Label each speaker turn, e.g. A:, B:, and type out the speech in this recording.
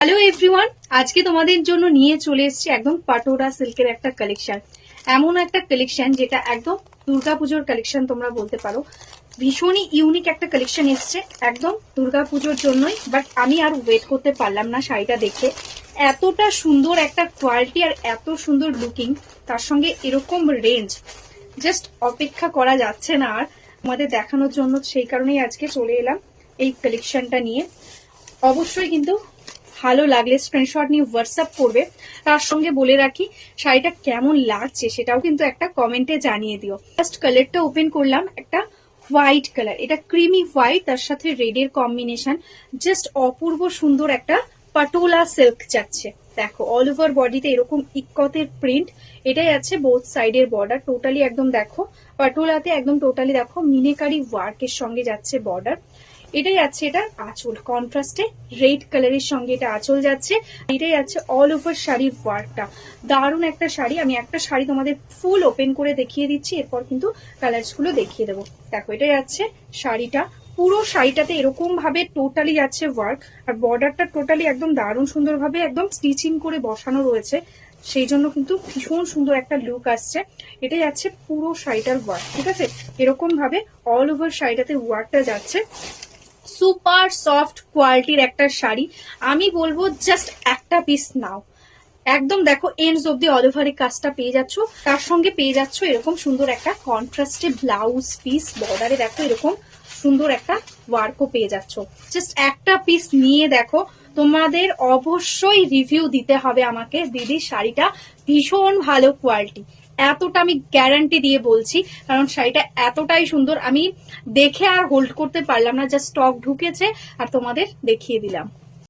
A: Hello everyone, আজকে তোমাদের জন্য নিয়ে চলে এসেছি একদম পাটোরা সিল্কের একটা কালেকশন। এমন একটা কালেকশন যেটা একদম দুর্গাপুজোর কালেকশন তোমরা বলতে পারো। ভীষণই ইউনিক একটা কালেকশন এসছে একদম দুর্গাপুজোর জন্যই। বাট আমি আর ওয়েট করতে পারলাম না শাড়িটা দেখে। এতটা সুন্দর একটা কোয়ালিটি আর এত সুন্দর লুকিং, তার সঙ্গে এরকম রেঞ্জ, জাস্ট অপেক্ষা করা যাচ্ছে না আর আমাদের দেখানোর জন্য। সেই কারণেই আজকে চলে এলাম এই কালেকশনটা নিয়ে। অবশ্যই কিন্তু ভালো লাগলে স্ক্রিনশট নিয়ে হোয়াটসঅ্যাপ করবে। তার সঙ্গে বলে রাখি শাড়িটা কেমন লাগছে সেটাও কিন্তু একটা কমেন্টে জানিয়ে দিও। ফার্স্ট কালারটা ওপেন করলাম, একটা হোয়াইট কালার, এটা ক্রিমি হোয়াইট, তার সাথে রেডের কম্বিনেশন, জাস্ট অপূর্ব সুন্দর একটা পাটোলা সিল্ক যাচ্ছে। দেখো অল ওভার বডিতে এরকম ইক্কতের প্রিন্ট, এটাই আছে বোথ সাইডের বর্ডার। টোটালি একদম দেখো পাটোলাতে একদম টোটালি দেখো মিনেকারি ওয়ার্কের সঙ্গে যাচ্ছে বর্ডার। এটাই আছে এটা আঁচল, কন্ট্রাস্টে রেড কালারের সঙ্গে এটা আঁচল যাচ্ছে। এটাই আছে অল ওভার শাড়ির ওয়ার্কটা। দারুণ একটা শাড়ি। আমি একটা শাড়ি তোমাদের ফুল ওপেন করে দেখিয়ে দিচ্ছি, এরপর কিন্তু কালার্স গুলো দেখিয়ে দেবো। দেখো এটাই আছে শাড়িটা। পুরো শাড়িটাতে এরকম ভাবে টোটালি যাচ্ছে ওয়ার্ক, আর বর্ডারটা টোটালি একদম দারুণ সুন্দর ভাবে একদম স্টিচিং করে বসানো রয়েছে, সেই জন্য কিন্তু ভীষণ সুন্দর একটা লুক আসছে। এটাই আছে পুরো শাড়িটার ওয়ার্ক, ঠিক আছে। এরকম ভাবে অল ওভার শাড়িটাতে ওয়ার্কটা যাচ্ছে। সুপার সফট কোয়ালিটির একটা শাড়ি। আমি বলবো জাস্ট একটা পিস নাও, একদম দেখো এন্ডস অব্দি অল ওভারের কাজটা পেয়ে যাচ্ছ। তার সঙ্গে পেয়ে যাচ্ছ এরকম সুন্দর একটা কন্ট্রাস্টে ব্লাউজ পিস, বর্ডারে দেখো এরকম সুন্দর একটা ওয়ার্কও পেয়ে যাচ্ছ। জাস্ট একটা পিস নিয়ে দেখো, তোমাদের অবশ্যই রিভিউ দিতে হবে আমাকে, দিদি শাড়িটা ভীষণ ভালো কোয়ালিটি, এতটা আমি গ্যারান্টি দিয়ে বলছি। কারণ শাড়িটা এতটাই সুন্দর, আমি দেখে আর হোল্ড করতে পারলাম না, জাস্ট স্টক ঢুকেছে আর তোমাদের দেখিয়ে দিলাম।